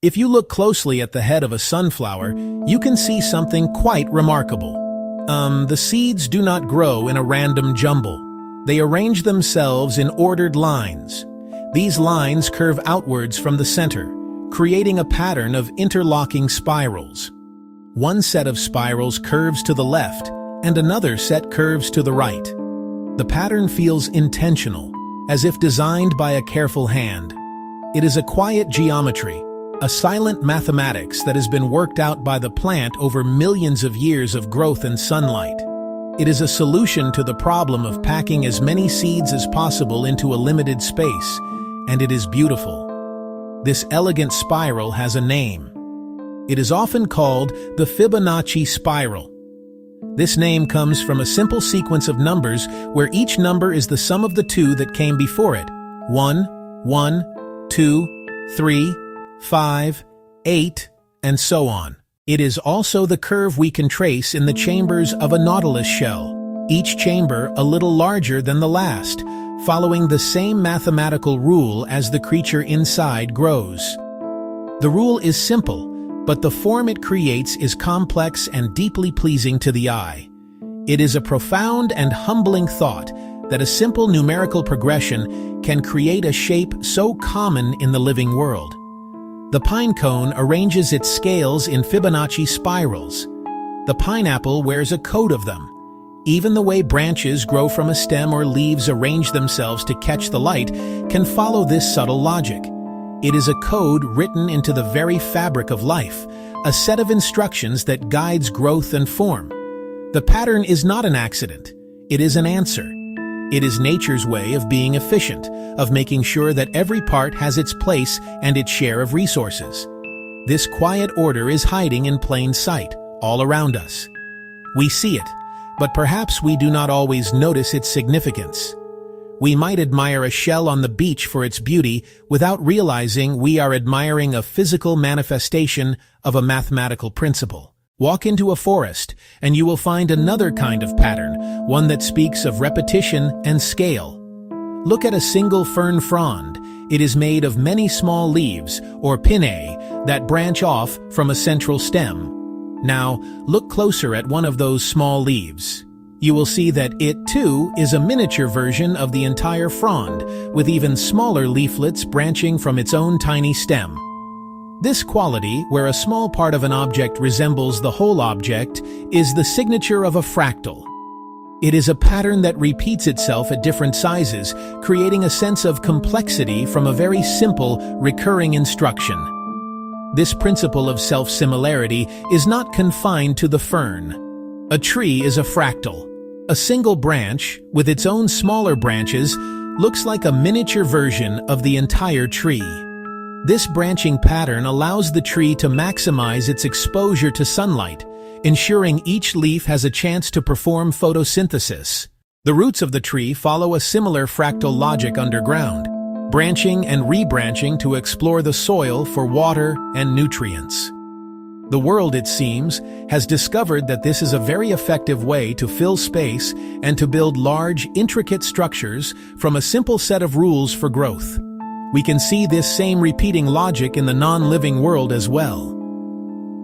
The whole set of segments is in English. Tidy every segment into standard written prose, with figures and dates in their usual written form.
If you look closely at the head of a sunflower, you can see something quite remarkable. The seeds do not grow in a random jumble. They arrange themselves in ordered lines. These lines curve outwards from the center, creating a pattern of interlocking spirals. One set of spirals curves to the left, and another set curves to the right. The pattern feels intentional, as if designed by a careful hand. It is a quiet geometry, a silent mathematics that has been worked out by the plant over millions of years of growth and sunlight. It is a solution to the problem of packing as many seeds as possible into a limited space, and it is beautiful. This elegant spiral has a name. It is often called the Fibonacci spiral. This name comes from a simple sequence of numbers where each number is the sum of the two that came before it. 1, 1, 2, 3, 5, 8, and so on. It is also the curve we can trace in the chambers of a nautilus shell, each chamber a little larger than the last, following the same mathematical rule as the creature inside grows. The rule is simple, but the form it creates is complex and deeply pleasing to the eye. It is a profound and humbling thought that a simple numerical progression can create a shape so common in the living world. The pinecone arranges its scales in Fibonacci spirals. The pineapple wears a coat of them. Even the way branches grow from a stem or leaves arrange themselves to catch the light can follow this subtle logic. It is a code written into the very fabric of life, a set of instructions that guides growth and form. The pattern is not an accident. It is an answer. It is nature's way of being efficient, of making sure that every part has its place and its share of resources. This quiet order is hiding in plain sight, all around us. We see it, but perhaps we do not always notice its significance. We might admire a shell on the beach for its beauty without realizing we are admiring a physical manifestation of a mathematical principle. Walk into a forest, and you will find another kind of pattern, one that speaks of repetition and scale. Look at a single fern frond. It is made of many small leaves, or pinnae, that branch off from a central stem. Now, look closer at one of those small leaves. You will see that it, too, is a miniature version of the entire frond, with even smaller leaflets branching from its own tiny stem. This quality, where a small part of an object resembles the whole object, is the signature of a fractal. It is a pattern that repeats itself at different sizes, creating a sense of complexity from a very simple, recurring instruction. This principle of self-similarity is not confined to the fern. A tree is a fractal. A single branch, with its own smaller branches, looks like a miniature version of the entire tree. This branching pattern allows the tree to maximize its exposure to sunlight, ensuring each leaf has a chance to perform photosynthesis. The roots of the tree follow a similar fractal logic underground, branching and rebranching to explore the soil for water and nutrients. The world, it seems, has discovered that this is a very effective way to fill space and to build large, intricate structures from a simple set of rules for growth. We can see this same repeating logic in the non-living world as well.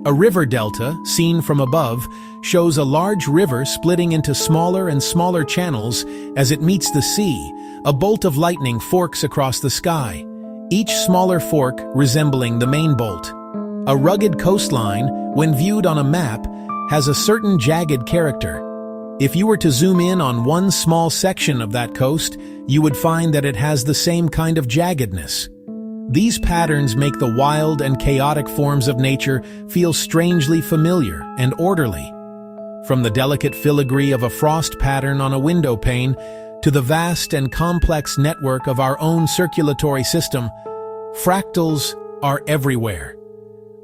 A river delta, seen from above, shows a large river splitting into smaller and smaller channels as it meets the sea. A bolt of lightning forks across the sky, each smaller fork resembling the main bolt. A rugged coastline, when viewed on a map, has a certain jagged character. If you were to zoom in on one small section of that coast, you would find that it has the same kind of jaggedness. These patterns make the wild and chaotic forms of nature feel strangely familiar and orderly. From the delicate filigree of a frost pattern on a window pane to the vast and complex network of our own circulatory system, fractals are everywhere.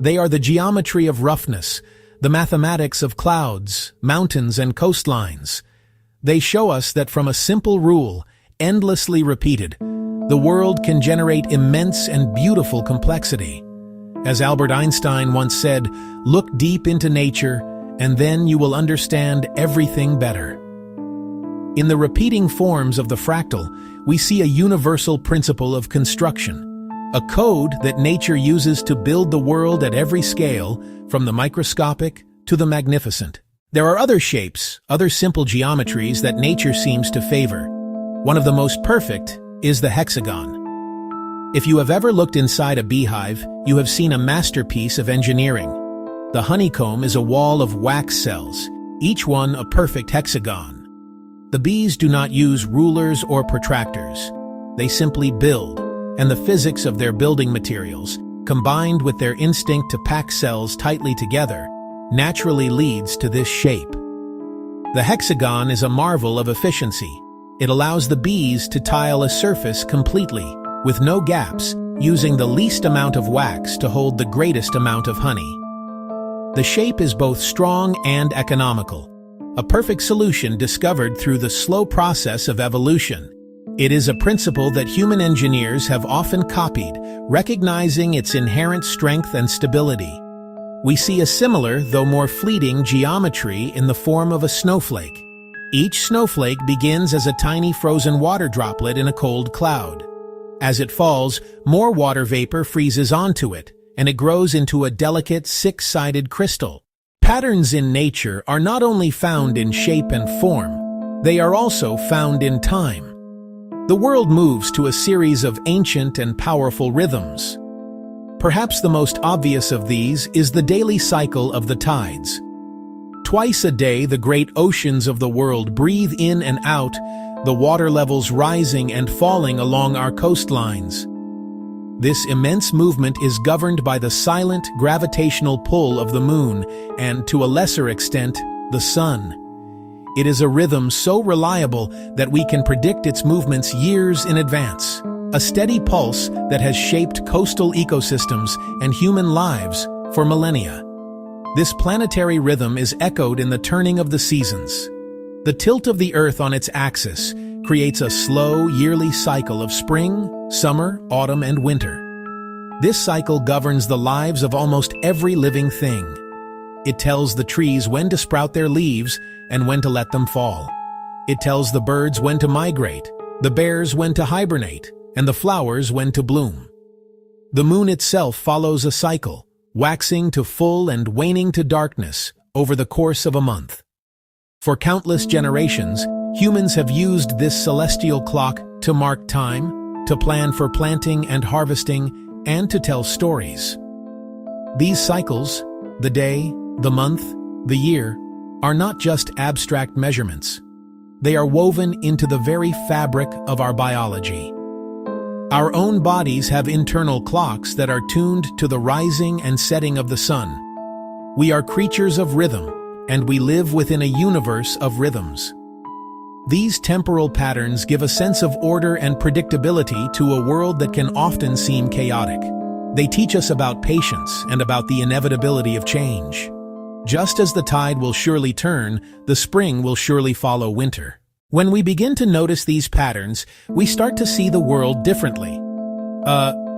They are the geometry of roughness, the mathematics of clouds, mountains, and coastlines. They show us that from a simple rule, endlessly repeated, the world can generate immense and beautiful complexity. As Albert Einstein once said, "Look deep into nature, and then you will understand everything better." In the repeating forms of the fractal, we see a universal principle of construction. a code that nature uses to build the world at every scale, from the microscopic to the magnificent. There are other shapes, other simple geometries that nature seems to favor. One of the most perfect is the hexagon. If you have ever looked inside a beehive, you have seen a masterpiece of engineering. The honeycomb is a wall of wax cells, each one a perfect hexagon. The bees do not use rulers or protractors. They simply build, and the physics of their building materials, combined with their instinct to pack cells tightly together, naturally leads to this shape. The hexagon is a marvel of efficiency. It allows the bees to tile a surface completely, with no gaps, using the least amount of wax to hold the greatest amount of honey. The shape is both strong and economical, a perfect solution discovered through the slow process of evolution. It is a principle that human engineers have often copied, recognizing its inherent strength and stability. We see a similar, though more fleeting, geometry in the form of a snowflake. Each snowflake begins as a tiny frozen water droplet in a cold cloud. As it falls, more water vapor freezes onto it, and it grows into a delicate six-sided crystal. Patterns in nature are not only found in shape and form, they are also found in time. The world moves to a series of ancient and powerful rhythms. Perhaps the most obvious of these is the daily cycle of the tides. Twice a day, the great oceans of the world breathe in and out, the water levels rising and falling along our coastlines. This immense movement is governed by the silent gravitational pull of the moon and, to a lesser extent, the sun. It is a rhythm so reliable that we can predict its movements years in advance, a steady pulse that has shaped coastal ecosystems and human lives for millennia. This planetary rhythm is echoed in the turning of the seasons. The tilt of the Earth on its axis creates a slow, yearly cycle of spring, summer, autumn, and winter. This cycle governs the lives of almost every living thing. It tells the trees when to sprout their leaves and when to let them fall. It tells the birds when to migrate, the bears when to hibernate, and the flowers when to bloom. The moon itself follows a cycle, waxing to full and waning to darkness over the course of a month. For countless generations, humans have used this celestial clock to mark time, to plan for planting and harvesting, and to tell stories. These cycles, the day, the month, the year, are not just abstract measurements. They are woven into the very fabric of our biology. Our own bodies have internal clocks that are tuned to the rising and setting of the sun. We are creatures of rhythm, and we live within a universe of rhythms. These temporal patterns give a sense of order and predictability to a world that can often seem chaotic. They teach us about patience and about the inevitability of change. Just as the tide will surely turn, the spring will surely follow winter. When we begin to notice these patterns, we start to see the world differently.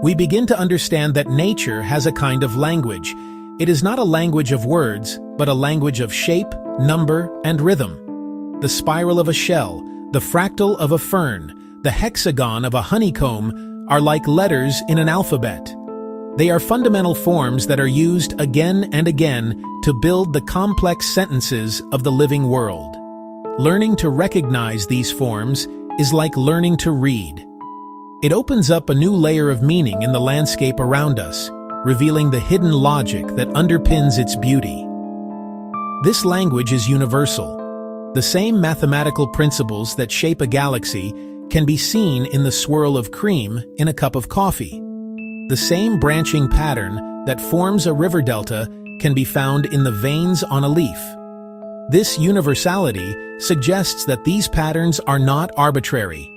We begin to understand that nature has a kind of language. It is not a language of words, but a language of shape, number, and rhythm. The spiral of a shell, the fractal of a fern, the hexagon of a honeycomb are like letters in an alphabet. They are fundamental forms that are used again and again to build the complex sentences of the living world. Learning to recognize these forms is like learning to read. It opens up a new layer of meaning in the landscape around us, revealing the hidden logic that underpins its beauty. This language is universal. The same mathematical principles that shape a galaxy can be seen in the swirl of cream in a cup of coffee. The same branching pattern that forms a river delta can be found in the veins on a leaf. This universality suggests that these patterns are not arbitrary.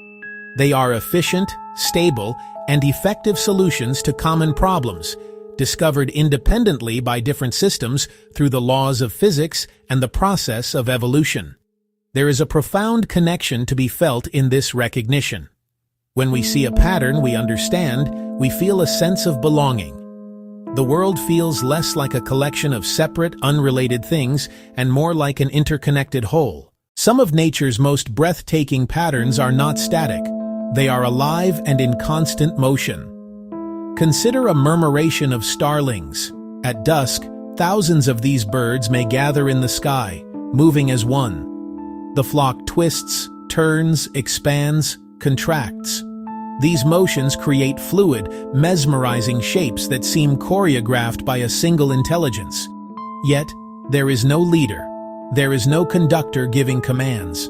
They are efficient, stable, and effective solutions to common problems, discovered independently by different systems through the laws of physics and the process of evolution. There is a profound connection to be felt in this recognition. When we see a pattern we understand, we feel a sense of belonging. The world feels less like a collection of separate, unrelated things and more like an interconnected whole. Some of nature's most breathtaking patterns are not static. They are alive and in constant motion. Consider a murmuration of starlings. At dusk, thousands of these birds may gather in the sky, moving as one. The flock twists, turns, expands, contracts. These motions create fluid, mesmerizing shapes that seem choreographed by a single intelligence. Yet, there is no leader. There is no conductor giving commands.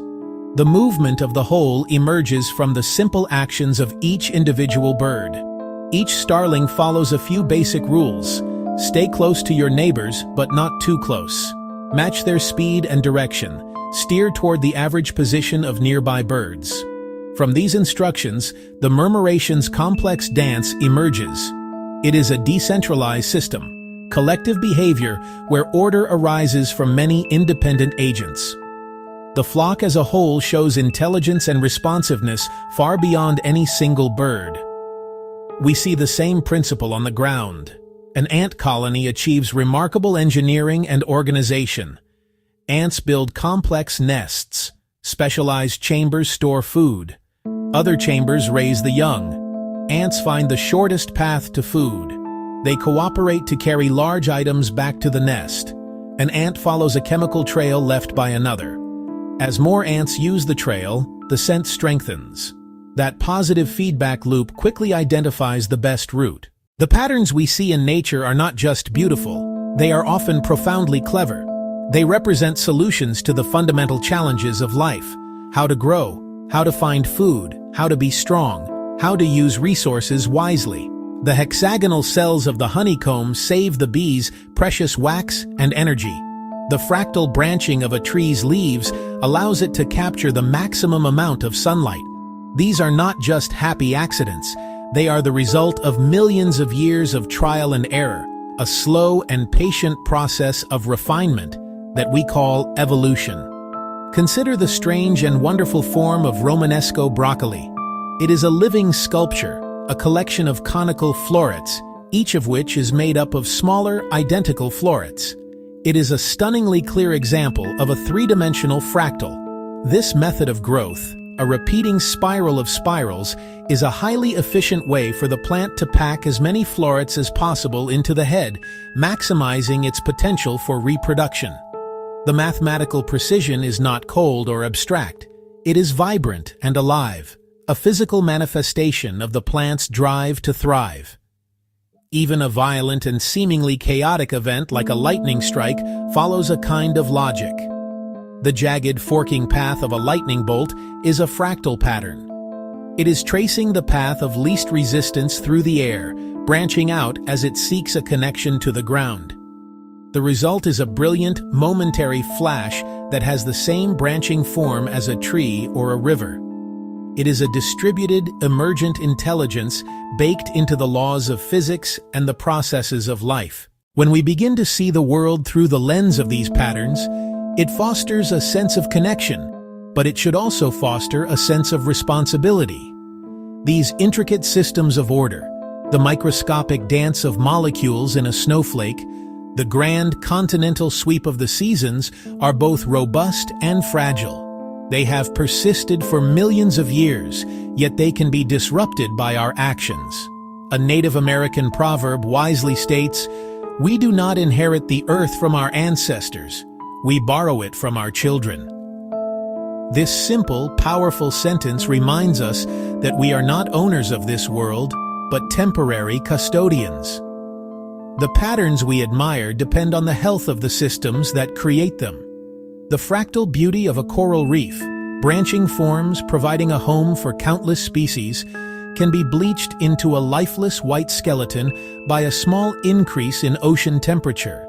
The movement of the whole emerges from the simple actions of each individual bird. Each starling follows a few basic rules. Stay close to your neighbors, but not too close. Match their speed and direction. Steer toward the average position of nearby birds. From these instructions, the murmuration's complex dance emerges. It is a decentralized system, collective behavior where order arises from many independent agents. The flock as a whole shows intelligence and responsiveness far beyond any single bird. We see the same principle on the ground. An ant colony achieves remarkable engineering and organization. Ants build complex nests. Specialized chambers store food. Other chambers raise the young. Ants find the shortest path to food. They cooperate to carry large items back to the nest. An ant follows a chemical trail left by another. As more ants use the trail, the scent strengthens. That positive feedback loop quickly identifies the best route. The patterns we see in nature are not just beautiful, they are often profoundly clever. They represent solutions to the fundamental challenges of life: how to grow, how to find food, how to be strong, how to use resources wisely. The hexagonal cells of the honeycomb save the bees precious wax and energy. The fractal branching of a tree's leaves allows it to capture the maximum amount of sunlight. These are not just happy accidents. They are the result of millions of years of trial and error, a slow and patient process of refinement that we call evolution. Consider the strange and wonderful form of Romanesco broccoli. It is a living sculpture, a collection of conical florets, each of which is made up of smaller, identical florets. It is a stunningly clear example of a three-dimensional fractal. This method of growth, a repeating spiral of spirals, is a highly efficient way for the plant to pack as many florets as possible into the head, maximizing its potential for reproduction. The mathematical precision is not cold or abstract. It is vibrant and alive, a physical manifestation of the plant's drive to thrive. Even a violent and seemingly chaotic event like a lightning strike follows a kind of logic. The jagged forking path of a lightning bolt is a fractal pattern. It is tracing the path of least resistance through the air, branching out as it seeks a connection to the ground. The result is a brilliant, momentary flash that has the same branching form as a tree or a river. It is a distributed, emergent intelligence baked into the laws of physics and the processes of life. When we begin to see the world through the lens of these patterns, it fosters a sense of connection, but it should also foster a sense of responsibility. These intricate systems of order, the microscopic dance of molecules in a snowflake, the grand continental sweep of the seasons, are both robust and fragile. They have persisted for millions of years, yet they can be disrupted by our actions. A Native American proverb wisely states, "We do not inherit the earth from our ancestors. We borrow it from our children." This simple, powerful sentence reminds us that we are not owners of this world, but temporary custodians. The patterns we admire depend on the health of the systems that create them. The fractal beauty of a coral reef, branching forms providing a home for countless species, can be bleached into a lifeless white skeleton by a small increase in ocean temperature.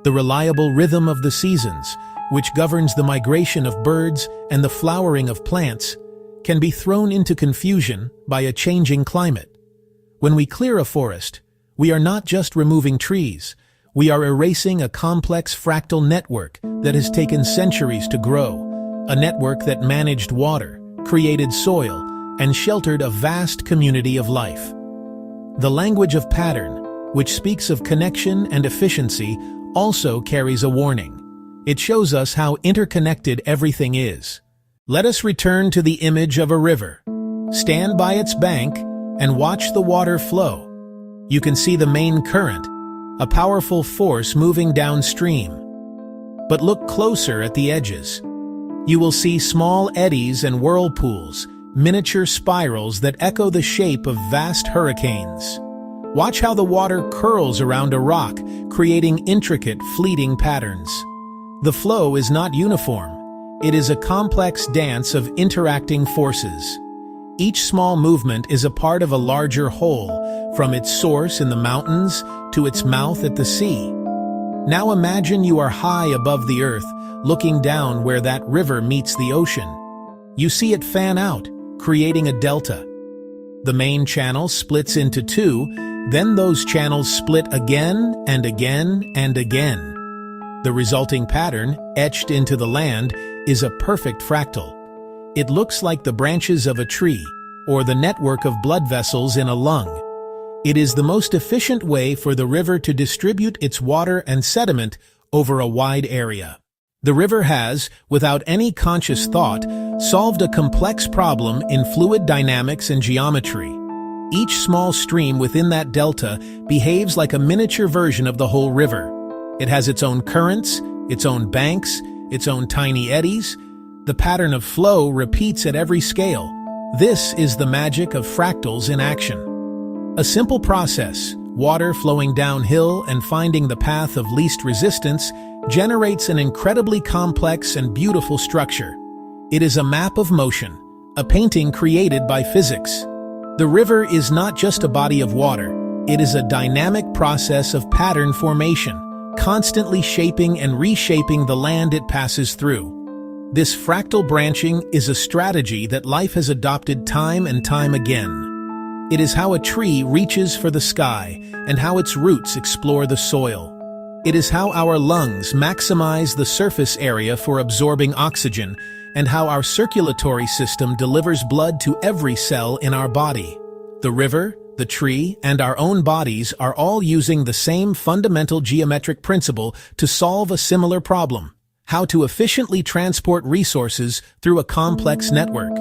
The reliable rhythm of the seasons, which governs the migration of birds and the flowering of plants, can be thrown into confusion by a changing climate. When we clear a forest, we are not just removing trees, we are erasing a complex fractal network that has taken centuries to grow, a network that managed water, created soil, and sheltered a vast community of life. The language of pattern, which speaks of connection and efficiency, also carries a warning. It shows us how interconnected everything is. Let us return to the image of a river. Stand by its bank and watch the water flow. You can see the main current, a powerful force moving downstream. But look closer at the edges. You will see small eddies and whirlpools, miniature spirals that echo the shape of vast hurricanes. Watch how the water curls around a rock, creating intricate, fleeting patterns. The flow is not uniform. It is a complex dance of interacting forces. Each small movement is a part of a larger whole, from its source in the mountains to its mouth at the sea. Now imagine you are high above the earth, looking down where that river meets the ocean. You see it fan out, creating a delta. The main channel splits into two, then those channels split again and again and again. The resulting pattern, etched into the land, is a perfect fractal. It looks like the branches of a tree, or the network of blood vessels in a lung. It is the most efficient way for the river to distribute its water and sediment over a wide area. The river has, without any conscious thought, solved a complex problem in fluid dynamics and geometry. Each small stream within that delta behaves like a miniature version of the whole river. It has its own currents, its own banks, its own tiny eddies. The pattern of flow repeats at every scale. This is the magic of fractals in action. A simple process, water flowing downhill and finding the path of least resistance, generates an incredibly complex and beautiful structure. It is a map of motion, a painting created by physics. The river is not just a body of water. It is a dynamic process of pattern formation, constantly shaping and reshaping the land it passes through. This fractal branching is a strategy that life has adopted time and time again. It is how a tree reaches for the sky and how its roots explore the soil. It is how our lungs maximize the surface area for absorbing oxygen and how our circulatory system delivers blood to every cell in our body. The river, the tree, and our own bodies are all using the same fundamental geometric principle to solve a similar problem: how to efficiently transport resources through a complex network.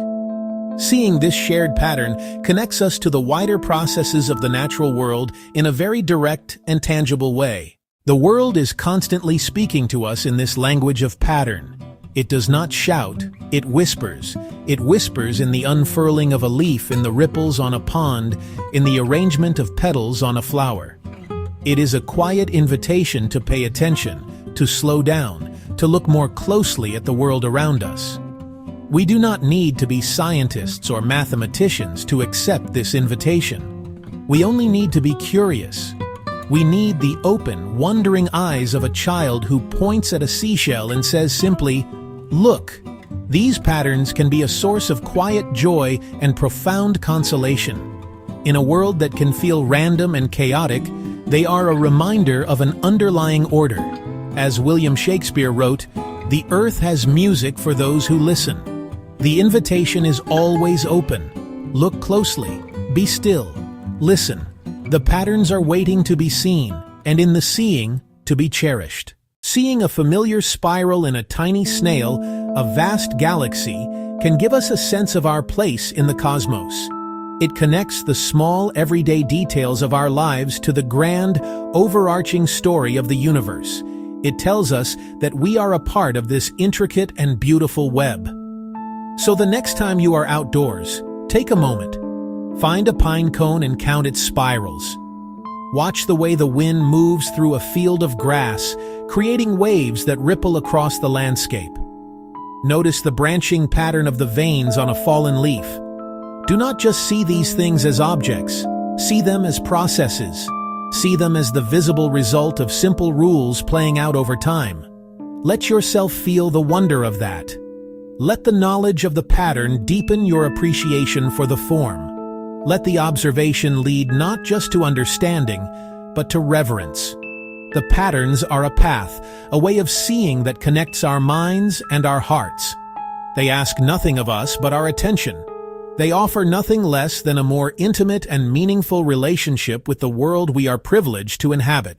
Seeing this shared pattern connects us to the wider processes of the natural world in a very direct and tangible way. The world is constantly speaking to us in this language of pattern. It does not shout, it whispers. It whispers in the unfurling of a leaf, in the ripples on a pond, in the arrangement of petals on a flower. It is a quiet invitation to pay attention, to slow down, to look more closely at the world around us. We do not need to be scientists or mathematicians to accept this invitation. We only need to be curious. We need the open, wondering eyes of a child who points at a seashell and says simply, "Look." These patterns can be a source of quiet joy and profound consolation. In a world that can feel random and chaotic, they are a reminder of an underlying order. As William Shakespeare wrote, "The earth has music for those who listen." The invitation is always open. Look closely, be still, listen. The patterns are waiting to be seen, and in the seeing, to be cherished. Seeing a familiar spiral in a tiny snail, a vast galaxy, can give us a sense of our place in the cosmos. It connects the small, everyday details of our lives to the grand, overarching story of the universe. It tells us that we are a part of this intricate and beautiful web. So the next time you are outdoors, take a moment. Find a pine cone and count its spirals. Watch the way the wind moves through a field of grass, creating waves that ripple across the landscape. Notice the branching pattern of the veins on a fallen leaf. Do not just see these things as objects. See them as processes. See them as the visible result of simple rules playing out over time. Let yourself feel the wonder of that. Let the knowledge of the pattern deepen your appreciation for the form. Let the observation lead not just to understanding, but to reverence. The patterns are a path, a way of seeing that connects our minds and our hearts. They ask nothing of us but our attention. They offer nothing less than a more intimate and meaningful relationship with the world we are privileged to inhabit.